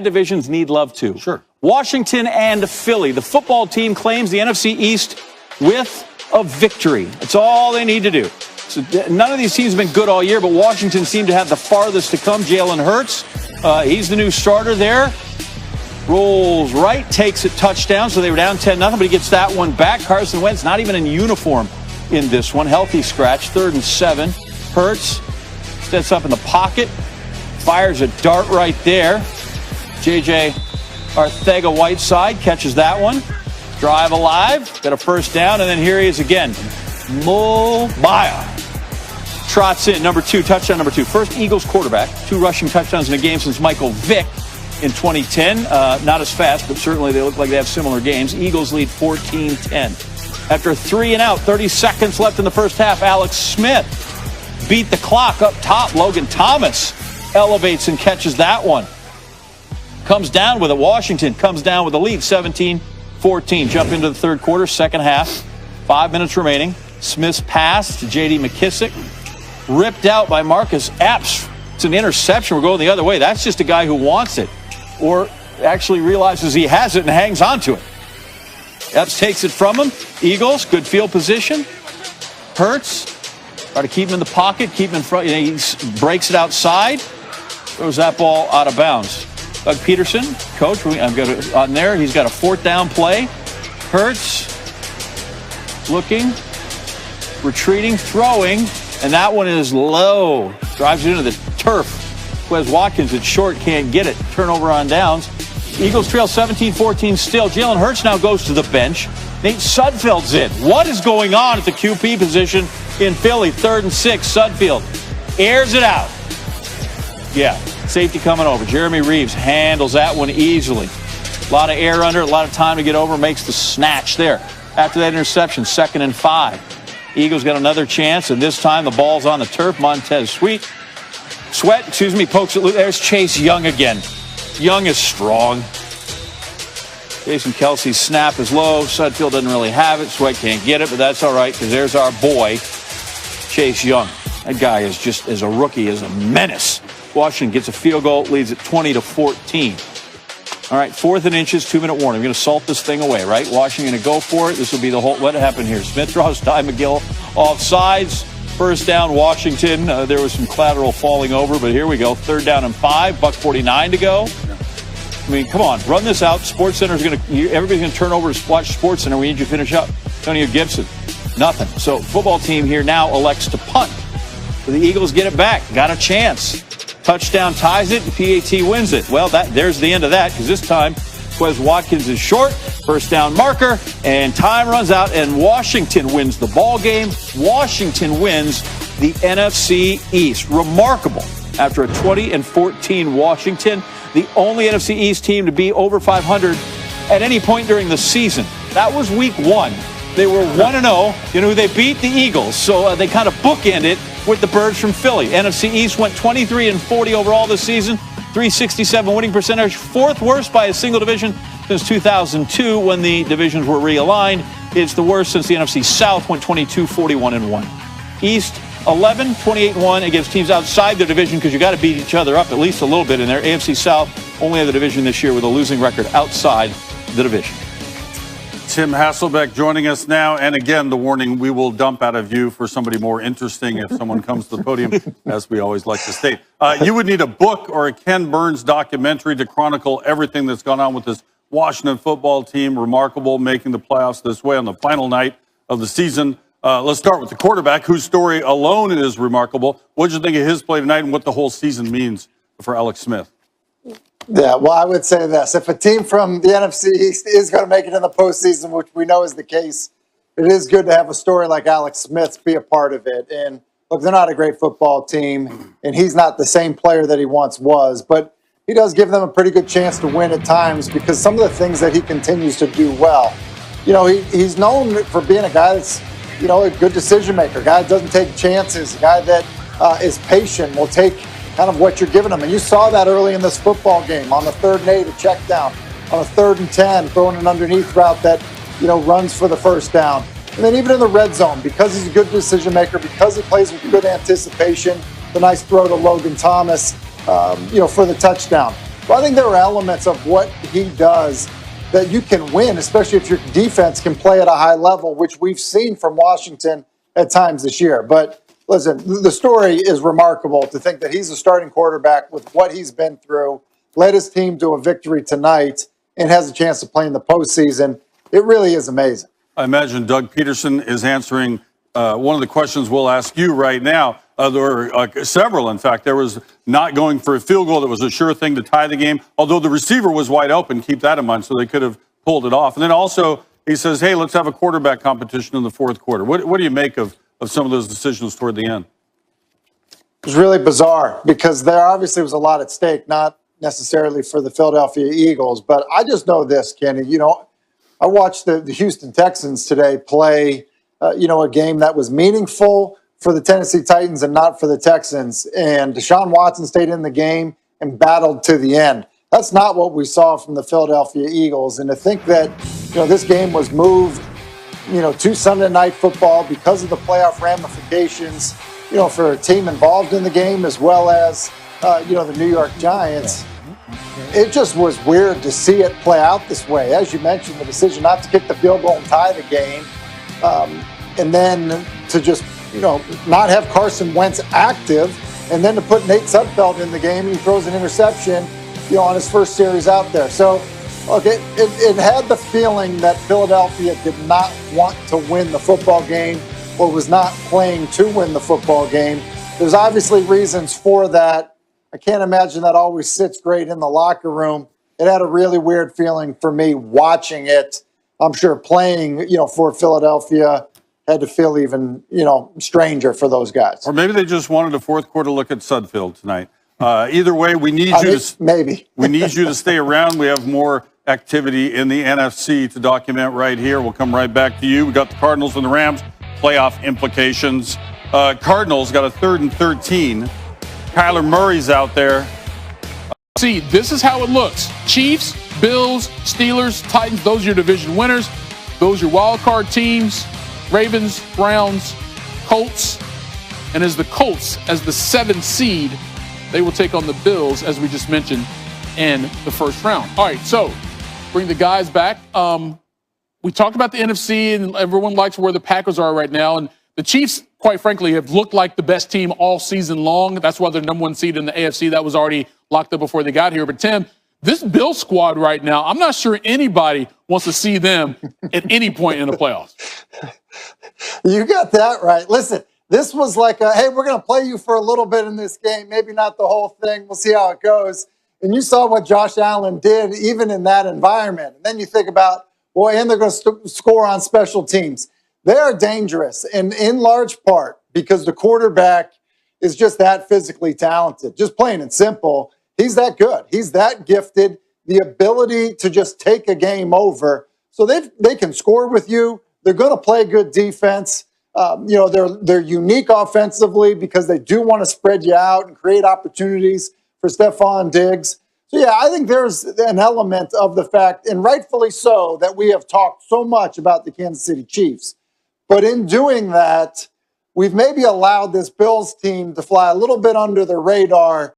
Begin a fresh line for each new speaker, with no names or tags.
Divisions need love too.
Sure.
Washington and Philly. The football team claims the NFC East with a victory. That's all they need to do. So none of these teams have been good all year, but Washington seemed to have the farthest to come. Jalen Hurts, he's the new starter there. Rolls right, takes a touchdown. So they were down 10-0, but he gets that one back. Carson Wentz not even in uniform in this one. Healthy scratch, 3rd and 7. Hurts steps up in the pocket, fires a dart right there. J.J. Arcega-Whiteside catches that one. Drive alive, got a first down, and then here he is again. Mobile. Trots in, touchdown number 2. First Eagles quarterback, 2 rushing touchdowns in a game since Michael Vick in 2010. Not as fast, but certainly they look like they have similar games. Eagles lead 14-10. After 3 and out, 30 seconds left in the first half, Alex Smith beat the clock up top. Logan Thomas elevates and catches that one. Comes down with it. Washington comes down with the lead, 17-14. Jump into the third quarter, second half. 5 minutes remaining. Smith's pass to J.D. McKissick. Ripped out by Marcus Epps. It's an interception. We're going the other way. That's just a guy who wants it, or actually realizes he has it and hangs on to it. Epps takes it from him. Eagles, good field position. Hurts, try to keep him in the pocket, keep him in front. He breaks it outside. Throws that ball out of bounds. Doug Peterson, coach, I've got it on there. He's got a 4th down play. Hurts, looking, retreating, throwing, and that one is low. Drives it into the turf. Wes Watkins at short, can't get it. Turnover on downs. Eagles trail 17-14 still. Jalen Hurts now goes to the bench. Nate Sudfeld's in. What is going on at the QP position in Philly? 3rd and 6. Sudfeld airs it out. Yeah, safety coming over. Jeremy Reeves handles that one easily. A lot of air under it, a lot of time to get over. Makes the snatch there. After that interception, 2nd and 5. Eagles got another chance, and this time the ball's on the turf. Montez Sweat, pokes it loose. There's Chase Young again. Young is strong. Jason Kelsey's snap is low. Sudfeld doesn't really have it. Sweat can't get it, but that's all right because there's our boy, Chase Young. That guy is just, as a rookie, is a menace. Washington gets a field goal, leads it 20-14. All right, 4th and inches, 2-minute warning. We're going to salt this thing away, right? Washington going to go for it. This will be the whole. What happened here? Smith draws, Ty McGill offsides. First down, Washington. There was some collateral falling over, but here we go. 3rd down and 5. $1:49 to go. I mean, come on, run this out. SportsCenter is everybody's going to turn over to watch SportsCenter. We need you to finish up. Antonio Gibson, nothing. So football team here now elects to punt. So the Eagles get it back. Got a chance. Touchdown ties it. PAT wins it. Well, there's the end of that because this time Wes Watkins is short. First down marker, and time runs out, and Washington wins the ball game. Washington wins the NFC East. Remarkable. After a 20-14 Washington, the only NFC East team to be over 500 at any point during the season. That was week 1. They were 1-0. You know who they beat? The Eagles. So they kind of bookend it with the Birds from Philly. NFC East went 23-40 overall this season. .367 winning percentage. 4th worst by a single division since 2002 when the divisions were realigned. It's the worst since the NFC South went 22-41-1. East 11-28-1 against teams outside their division because you got to beat each other up at least a little bit in there. AFC South only had the division this year with a losing record outside the division.
Tim Hasselbeck joining us now. And again, the warning, we will dump out of you for somebody more interesting if someone comes to the podium, as we always like to state. You would need a book or a Ken Burns documentary to chronicle everything that's gone on with this Washington football team. Remarkable, making the playoffs this way on the final night of the season. Let's start with the quarterback, whose story alone is remarkable. What did you think of his play tonight and what the whole season means for Alex Smith?
Yeah, well, I would say this. If a team from the NFC East is going to make it in the postseason, which we know is the case, it is good to have a story like Alex Smith's be a part of it. And look, they're not a great football team, and he's not the same player that he once was, but he does give them a pretty good chance to win at times because some of the things that he continues to do well. You know, he's known for being a guy that's, you know, a good decision maker, a guy that doesn't take chances, a guy that is patient, will take kind of what you're giving him. And you saw that early in this football game on the 3rd and 8, a check down, on a 3rd and 10, throwing an underneath route that, you know, runs for the first down. And then even in the red zone, because he's a good decision maker, because he plays with good anticipation, the nice throw to Logan Thomas, you know, for the touchdown. But I think there are elements of what he does that you can win, especially if your defense can play at a high level, which we've seen from Washington at times this year. But listen, the story is remarkable to think that he's a starting quarterback with what he's been through, led his team to a victory tonight, and has a chance to play in the postseason. It really is amazing.
I imagine Doug Peterson is answering one of the questions we'll ask you right now. There were several, in fact. There was not going for a field goal that was a sure thing to tie the game, although the receiver was wide open. Keep that in mind, so they could have pulled it off. And then also he says, hey, let's have a quarterback competition in the fourth quarter. What do you make of some of those decisions toward the end?
It was really bizarre because there obviously was a lot at stake, not necessarily for the Philadelphia Eagles. But I just know this, Kenny. I watched the Houston Texans today play, a game that was meaningful for the Tennessee Titans and not for the Texans. And Deshaun Watson stayed in the game and battled to the end. That's not what we saw from the Philadelphia Eagles. And to think that, this game was moved, to Sunday Night Football because of the playoff ramifications, for a team involved in the game as well as, the New York Giants. It just was weird to see it play out this way. As you mentioned, the decision not to kick the field goal and tie the game, and then to just not have Carson Wentz active, and then to put Nate Sudfeld in the game, and he throws an interception, on his first series out there. So, look, it had the feeling that Philadelphia did not want to win the football game or was not playing to win the football game. There's obviously reasons for that. I can't imagine that always sits great in the locker room. It had a really weird feeling for me watching it. I'm sure playing, for Philadelphia had to feel even, stranger for those guys.
Or maybe they just wanted a fourth quarter look at Sudfeld tonight. Either way, we need we need you to stay around. We have more activity in the NFC to document right here. We'll come right back to you. We got the Cardinals and the Rams, playoff implications. Cardinals got a 3rd and 13. Kyler Murray's out there.
See, this is how it looks. Chiefs, Bills, Steelers, Titans, those are your division winners. Those are your wild card teams. Ravens, Browns, Colts. And as the Colts, as the 7th seed, they will take on the Bills, as we just mentioned, in the first round. All right, so bring the guys back. We talked about the NFC, and everyone likes where the Packers are right now. And the Chiefs, quite frankly, have looked like the best team all season long. That's why they're number 1 seed in the AFC. That was already locked up before they got here. But, Tim, this Bill squad right now, I'm not sure anybody wants to see them at any point in the playoffs.
You got that right. Listen, this was like, hey, we're going to play you for a little bit in this game. Maybe not the whole thing. We'll see how it goes. And you saw what Josh Allen did even in that environment. And then you think about, and they're going to score on special teams. They are dangerous, and in large part because the quarterback is just that physically talented. Just plain and simple, he's that good. He's that gifted. The ability to just take a game over. So they can score with you. They're going to play good defense. They're unique offensively because they do want to spread you out and create opportunities for Stephon Diggs. So, yeah, I think there's an element of the fact, and rightfully so, that we have talked so much about the Kansas City Chiefs. But in doing that, we've maybe allowed this Bills team to fly a little bit under the radar